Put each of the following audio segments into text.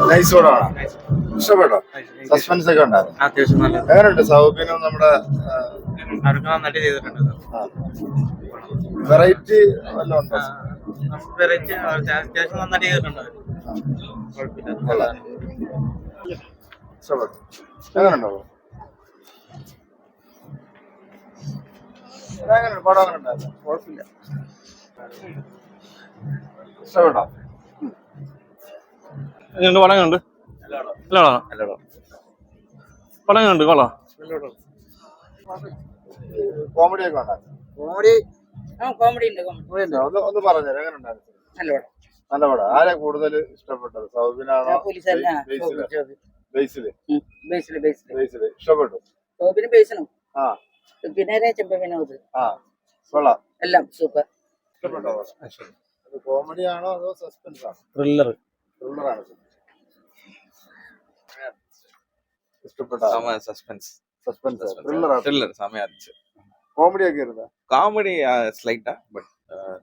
Nice പടമാണ്. ഇഷ്ടപ്പെട്ടോ? Suspense ഒക്കെ ഉണ്ടായിരുന്നു. അത്യാവശ്യം നല്ല എങ്ങനെയുണ്ട് സൗബിനും നമ്മുടെ അവർക്ക് നന്നായിട്ട് ചെയ്തിട്ടുണ്ട്. വെറൈറ്റി വല്ലതും ഉണ്ടോ? വെറൈറ്റി അത്യാവശ്യം നന്നായിട്ട് ചെയ്തിട്ടുണ്ട്. കുഴപ്പമില്ല. ഇഷ്ടപ്പെട്ടു. എങ്ങനെയുണ്ടോ എങ്ങനെയുണ്ട് പടം? എങ്ങനെ ഉണ്ടായിരുന്നു? കുഴപ്പമില്ല. ഇഷ്ടപ്പെട്ടോ? പടം കണ്ട് പടം കണ്ട് കൊള്ളാം. കോമഡി ഒക്കെ ഉണ്ടായിരുന്നു. ഒന്ന് പറഞ്ഞു എങ്ങനെ ഉണ്ടായിരുന്നു? നല്ല പടം. ആരെ കൂടുതൽ ഇഷ്ടപ്പെട്ടത്? സൗബിനാണോ ബേസില് ഇഷ്ടപ്പെട്ടു? ആ കൊള്ളാം. എല്ലാം സൂപ്പർ. ഇഷ്ടപ്പെട്ടോ? കോമഡി ആണോ അതോ സസ്പെൻസ് ആണോ? ത്രില്ലറാണ്. ഇഷ്ടപ്പെട്ട சஸ்பென்ஸ் த்ரில்லர் செமையா இருந்துச்சு. காமெடி ഒക്കെ இருந்தா? காமெடி ஸ்லைட்டா பட்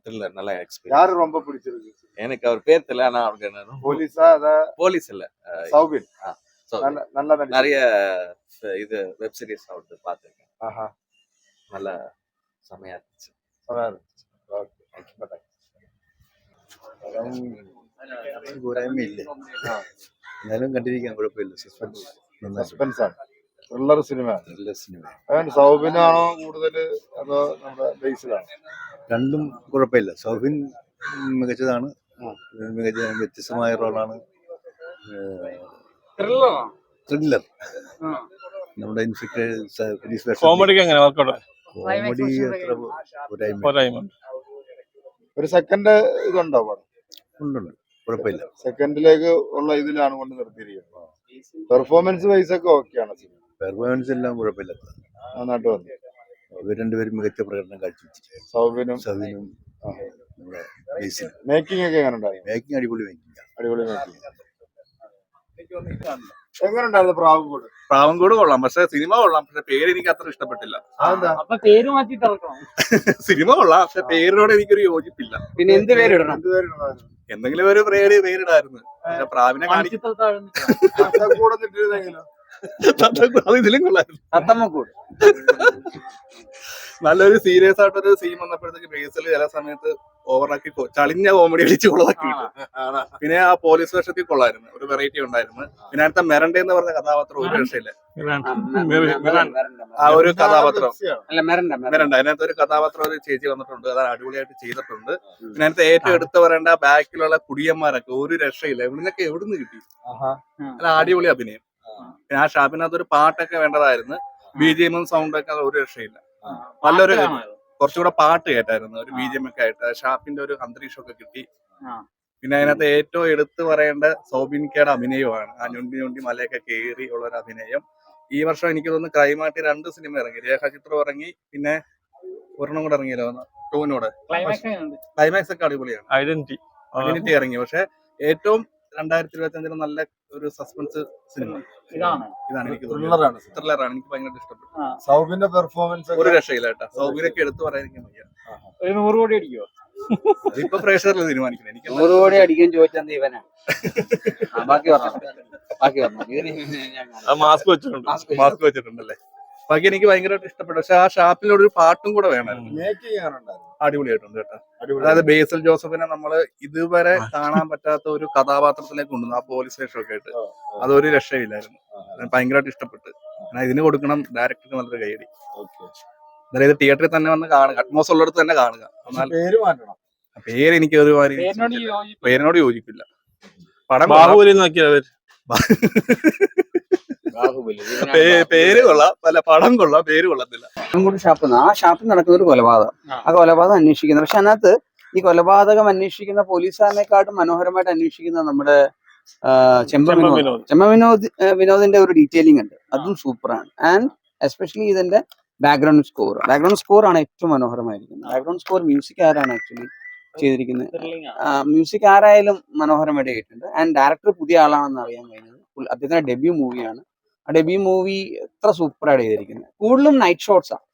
த்ரில்லர் நல்ல எக்ஸ்பீரியன்ஸ். யாரு ரொம்ப பிடிச்சிருக்கு? எனக்கு அவர் பேர் தெரியல, ஆனா அவருக்கு போலீஸா அத போலீஸ் இல்ல, சௌபின். நல்ல நிறைய இது வெப் சீரிஸ் அவருக்கு பார்த்திருக்கேன். ஆஹா, நல்ல செமையா இருந்துச்சு. ஓகே, എന്നാലും കണ്ടിരിക്കാൻ കുഴപ്പമില്ല. സസ്പെൻസ് ആണ്. Thriller cinema. സൗബിനാണോ കൂടുതൽ അതോ നമ്മുടെ ബേസിലാണോ? രണ്ടും കുഴപ്പമില്ല. സൗബിൻ മികച്ചതാണ്, മികച്ച വ്യത്യസ്തമായ റോളാണ്. ത്രില്ലർ നമ്മുടെ കോമഡിക്ക് എങ്ങനെ വർക്കൗട്ട്? കോമഡി അത്ര ഒരു സെക്കൻഡ് ഇതുണ്ടോ പടം? ഉണ്ട്, കുഴപ്പമില്ല. സെക്കൻഡിലേക്ക് ഉള്ള ഇതിലാണ് കൊണ്ട് നിർത്തിയിരിക്കുന്നത്. പെർഫോമൻസ് വൈസ് ഒക്കെ ഓക്കെയാണ്. പെർഫോമൻസ് എല്ലാം കുഴപ്പമില്ല, നന്നായിട്ട് വന്നു. ഇവർ രണ്ടുപേരും മികച്ച പ്രകടനം കാഴ്ചവെച്ചിട്ട്. സൗബിനും നമ്മുടെ ബേസിലും. മേക്കിംഗ് ഒക്കെ എങ്ങനെ ഉണ്ടായി? മേക്കിംഗ് അടിപൊളി മേക്കിംഗ്. എങ്ങനെ ഉണ്ടായിരുന്നു പ്രാവൻകൂട്? പ്രാവൻകൂട് കൊള്ളാം, പക്ഷെ സിനിമ കൊള്ളാം. പക്ഷെ പേര് എനിക്ക് അത്ര ഇഷ്ടപ്പെട്ടില്ല. പേര് മാറ്റിട്ട് സിനിമ കൊള്ളാം, പക്ഷെ പേരിനോട് എനിക്കൊരു യോജിപ്പില്ല. പിന്നെ എന്ത് പേരിടണം? എന്തെങ്കിലും ഒരു പേരിടായിരുന്നു. പക്ഷെ പ്രാവിനെ ഇതിലും കൊള്ളായിരുന്നു. നല്ലൊരു സീരിയസ് ആയിട്ടൊരു സീൻ വന്നപ്പോഴത്തേക്ക് ബേസിൽ ചില സമയത്ത് ഓവറാക്കി ചളിഞ്ഞ കോമഡി അടിച്ച് കൊള്ളാക്കി. പിന്നെ ആ പോലീസ് വേഷത്തിൽ കൊള്ളായിരുന്നു, ഒരു വെറൈറ്റി ഉണ്ടായിരുന്നു. പിന്നെ അടുത്ത മെറണ്ട എന്ന് പറഞ്ഞ കഥാപാത്രം ഒരു രക്ഷയില്ല. ആ ഒരു കഥാപാത്രം മെറണ്ട, അതിനകത്ത് ഒരു കഥാപാത്രം ഒരു ചേച്ചി വന്നിട്ടുണ്ട്, അത് അടിപൊളിയായിട്ട് ചെയ്തിട്ടുണ്ട്. പിന്നെ അതിനകത്ത് ഏറ്റവും എടുത്തു പറയേണ്ട ബാക്കിലുള്ള കുടിയന്മാരൊക്കെ ഒരു രക്ഷയില്ല. ഇവിടുന്നൊക്കെ എവിടുന്ന് കിട്ടി? അല്ല, അടിപൊളി അഭിനയം. പിന്നെ ആ ഷാപ്പിനകത്ത് ഒരു പാട്ടൊക്കെ വേണ്ടതായിരുന്നു. BGM സൗണ്ടൊക്കെ ഒരു രക്ഷയില്ല. നല്ലൊരു കുറച്ചുകൂടെ പാട്ട് കേട്ടായിരുന്നു, ഒരു BGM ഒക്കെ ആയിട്ട്. ഷാപ്പിന്റെ ഒരു അന്തരീക്ഷമൊക്കെ കിട്ടി. പിന്നെ അതിനകത്ത് ഏറ്റവും എടുത്തു പറയേണ്ട സൗബിൻകയുടെ അഭിനയമാണ്. ആ ഞൊണ്ടി മലയൊക്കെ കയറി ഉള്ള ഒരു അഭിനയം. ഈ വർഷം എനിക്ക് തോന്നുന്നു ക്രൈമായിട്ട് 2 സിനിമ ഇറങ്ങി. രേഖാചിത്രം ഇറങ്ങി, പിന്നെ ഒരെണ്ണം കൂടെ ഇറങ്ങിയല്ലോ, 2 ക്ലൈമാക്സ് ഒക്കെ അടിപൊളിയാണ്. ഐഡന്റിറ്റി ഇറങ്ങി. പക്ഷെ ഏറ്റവും 2025 നല്ല ഒരു സസ്പെൻസ് സിനിമ ഇതാണ്. എനിക്ക് ത്രില്ലറാണ്. എനിക്ക് ഭയങ്കര ഇഷ്ടപ്പെട്ടു. സൗബിന്റെ പെർഫോമൻസ് ഒരു രക്ഷയില്ല കേട്ടോ. സൗബിനൊക്കെ എടുത്തു പറയാൻ വയ്യ. 100 കോടി അടിക്കുമോ? അതിപ്പോ പ്രേക്ഷകരിൽ തീരുമാനിക്കണം. എനിക്ക് 100 കോടി അടിക്കാൻ ചോദിച്ചാൽ ഇവനാ. ബാക്കി മാസ്ക് വെച്ചിട്ടുണ്ടല്ലേ. ബാക്കി എനിക്ക് ഭയങ്കരമായിട്ട് ഇഷ്ടപ്പെട്ടു. പക്ഷെ ആ ഷാപ്പിലൊരു ഒരു പാട്ടും കൂടെ വേണമായിരുന്നു. അടിപൊളിയായിട്ടുണ്ട് കേട്ടോ. അതായത് ബേസിൽ ജോസഫിനെ നമ്മള് ഇതുവരെ കാണാൻ പറ്റാത്ത ഒരു കഥാപാത്രത്തിലേക്ക് കൊണ്ടുവന്നു, ആ പോലീസ് സ്റ്റേഷനൊക്കെ ആയിട്ട്. അതൊരു രക്ഷയില്ലായിരുന്നു. ഭയങ്കരമായിട്ട് ഇഷ്ടപ്പെട്ടു. ഇതിന് കൊടുക്കണം ഡയറക്ടർക്ക് നല്ലൊരു കൈയടി. അതായത് തിയേറ്ററിൽ തന്നെ വന്ന് കാണുക, അറ്റ്മോസ് ഉള്ളിടത്ത് തന്നെ കാണുക. എന്നാൽ പേര് എനിക്ക് ഒരുമാതിരി പേരിനോട് യോജിപ്പില്ല. പടം പേര് കൊള്ളാം, പല പടം കൊള്ളാം, പേര് കൊള്ളത്തില്ല. ആ ഷാപ്പിൽ നടക്കുന്ന ഒരു കൊലപാതകം, ആ കൊലപാതകം അന്വേഷിക്കുന്നത്. പക്ഷെ അതിനകത്ത് ഈ കൊലപാതകം അന്വേഷിക്കുന്ന പോലീസുകാരനെക്കാട്ടും മനോഹരമായിട്ട് അന്വേഷിക്കുന്ന നമ്മുടെ വിനോദിന്റെ ഒരു ഡീറ്റെയിലിംഗ് ഉണ്ട്. അതും സൂപ്പറാണ്. ആൻഡ് എസ്പെഷ്യലി ഇതിന്റെ ബാക്ക്ഗ്രൗണ്ട് സ്കോർ ആണ് ഏറ്റവും മനോഹരമായിരിക്കുന്നത്. ബാക്ക്ഗ്രൗണ്ട് സ്കോർ മ്യൂസിക് ആരാണ് ആക്ച്വലി ചെയ്തിരിക്കുന്നത്? മ്യൂസിക് ആരായാലും മനോഹരമായിട്ട് കേട്ടിട്ടുണ്ട്. ആൻഡ് ഡയറക്ടർ പുതിയ ആളാണെന്ന് അറിയാൻ കഴിഞ്ഞത്. അദ്ദേഹത്തിന്റെ ഡെബ്യൂ മൂവിയാണ്. ആ ഡെബ്യൂ മൂവി എത്ര സൂപ്പറായിട്ട് ചെയ്തിരിക്കുന്നത്. കൂടുതലും നൈറ്റ് ഷോട്ട്സാണ്,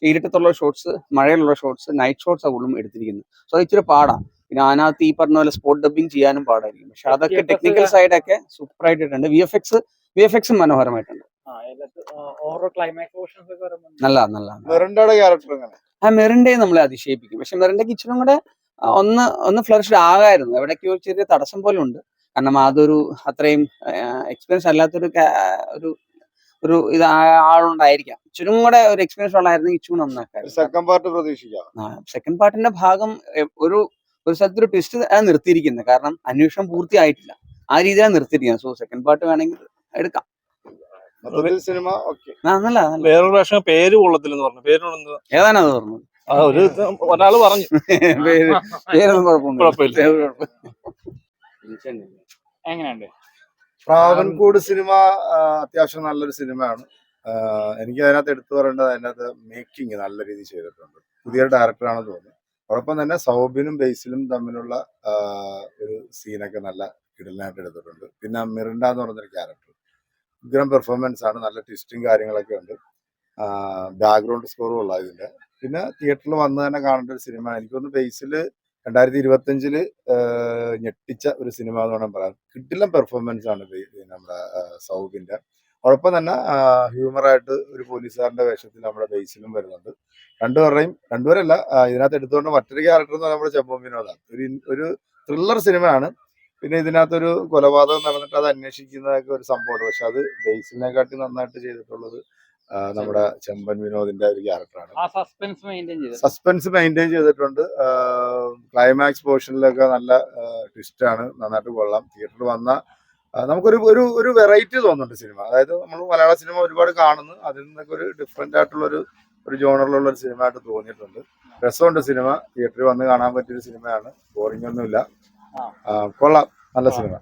ഇരുട്ടത്തുള്ള ഷോട്ട്സ്, മഴയിലുള്ള ഷോട്ട്സ്, നൈറ്റ് ഷോട്ട്സാണ് കൂടുതലും എടുത്തിരിക്കുന്നത്. സോ ഇച്ചിരി പാടാണ്. പിന്നെ അതിനകത്ത് ഈ പറഞ്ഞ പോലെ സ്പോട്ട് ഡബിങ് ചെയ്യാനും പാടായിരിക്കും. പക്ഷെ അതൊക്കെ ടെക്നിക്കൽ സൈഡൊക്കെ സൂപ്പർ ആയിട്ടുണ്ട്. വി എഫ് എക്സും മനോഹരമായിട്ടുണ്ട്. നല്ല നല്ല മെറിൻഡയുടെ ക്യാരക്ടർ എങ്ങനെ? ആ മെറിൻഡെ നമ്മളെ അതിശയിപ്പിക്കും. പക്ഷെ മെറിൻഡയ്ക്ക് ഇച്ചിരി കൂടെ ഒന്ന് ഫ്ലറിഷ്ഡ് ആകായിരുന്നു. എവിടേക്കോ ചെറിയ തടസ്സം പോലെ ഉണ്ട്. കാരണം അതൊരു അത്രയും എക്സ്പീരിയൻസ് അല്ലാത്തൊരു ഒരു ഇത് ആളുണ്ടായിരിക്കാം. ഇച്ചിരി കൂടെ ഒരു എക്സ്പീരിയൻസ് ഉള്ളായിരുന്നെങ്കിൽ ഇച്ചിരി നന്നാക്കായിരുന്നു. സെക്കൻഡ് പാർട്ട് പ്രതീക്ഷിക്കാം. സെക്കൻഡ് പാർട്ടിന്റെ ഭാഗം ഒരു സ്ഥലത്തൊരു ട്വിസ്റ്റ് നിർത്തിയിരിക്കുന്നത്. കാരണം അന്വേഷണം പൂർത്തിയായിട്ടില്ല, ആ രീതിയിലാണ് നിർത്തിയിരിക്കുന്നത്. സോ സെക്കൻഡ് പാർട്ട് വേണമെങ്കിൽ എടുക്കാം. Cinema okay. നല്ല വേറൊരു പ്രാവശ്യം പേര് കൊള്ളത്തില്ലെന്ന് പറഞ്ഞു. പേരിനോട് ഏതാണത് പറഞ്ഞത്? ഒരാള് പറഞ്ഞു. പേരൊന്നും കുഴപ്പമൊന്നുമില്ല. എങ്ങനെയുണ്ട്? പ്രാവൻകൂട് സിനിമ അത്യാവശ്യം നല്ലൊരു സിനിമയാണ്. എനിക്ക് അതിനകത്ത് എടുത്തു പറയേണ്ടത് അതിനകത്ത് മേക്കിംഗ് നല്ല രീതിയിൽ ചെയ്തിട്ടുണ്ട്. പുതിയ ഡയറക്ടറാണെന്ന് തോന്നുന്നു. അതോടൊപ്പം തന്നെ സൗബിനും ബേസിലും തമ്മിലുള്ള ഒരു സീനൊക്കെ നല്ല കിടലായിട്ട് എടുത്തിട്ടുണ്ട്. പിന്നെ മിറിൻഡ എന്ന് പറഞ്ഞൊരു ക്യാരക്ടർ ഉഗ്രം പെർഫോമൻസ് ആണ്. നല്ല ട്വിസ്റ്റും കാര്യങ്ങളൊക്കെ ഉണ്ട്. ബാക്ക്ഗ്രൗണ്ട് സ്കോറും ഉള്ള ഇതിന്റെ. പിന്നെ തിയേറ്ററിൽ വന്ന് തന്നെ കാണേണ്ട ഒരു സിനിമ. എനിക്കൊന്ന് ബേസിൽ 2025 ഞെട്ടിച്ച ഒരു സിനിമ എന്ന് വേണം പറയാം. കിട്ടില്ല പെർഫോമൻസ് ആണ് നമ്മുടെ സൗബിന്റെ. അതോടൊപ്പം തന്നെ ഹ്യൂമറായിട്ട് ഒരു പോലീസുകാരന്റെ വേഷത്തിൽ നമ്മുടെ ബേസിലും വരുന്നുണ്ട്. രണ്ടുപേരല്ല ഇതിനകത്ത് എടുത്തുകൊണ്ട് മറ്റൊരു ക്യാരക്ടർ എന്ന് നമ്മുടെ ചെമ്പൻ വിനോദാണ്. ഒരു ത്രില്ലർ സിനിമയാണ്. പിന്നെ ഇതിനകത്തൊരു കൊലപാതകം നടന്നിട്ട് അത് അന്വേഷിക്കുന്നതൊക്കെ ഒരു സംഭവമാണ്. പക്ഷെ അത് ബേസിനെക്കാട്ടി നന്നായിട്ട് ചെയ്തിട്ടുള്ളത് നമ്മുടെ ചെമ്പൻ വിനോദിന്റെ ഒരു ക്യാരക്ടറാണ്. സസ്പെൻസ് മെയിൻറ്റെയിൻ ചെയ്തിട്ടുണ്ട്. ക്ലൈമാക്സ് പോർഷനിലൊക്കെ നല്ല ട്വിസ്റ്റാണ്. നന്നായിട്ട് കൊള്ളാം. തിയേറ്ററിൽ വന്ന നമുക്കൊരു ഒരു വെറൈറ്റി തോന്നുന്നുണ്ട് സിനിമ. അതായത് നമ്മൾ മലയാള സിനിമ ഒരുപാട് കാണുന്നു, അതിൽ നിന്നൊക്കെ ഒരു ഡിഫറെന്റ് ആയിട്ടുള്ള ഒരു ജോണറിലുള്ള ഒരു സിനിമ ആയിട്ട് തോന്നിയിട്ടുണ്ട്. രസമുണ്ട് സിനിമ. തിയേറ്ററിൽ വന്ന് കാണാൻ പറ്റിയൊരു സിനിമയാണ്. ബോറിംഗ് ഒന്നുമില്ല. കൊള്ളാം. നല്ല സിനിമ.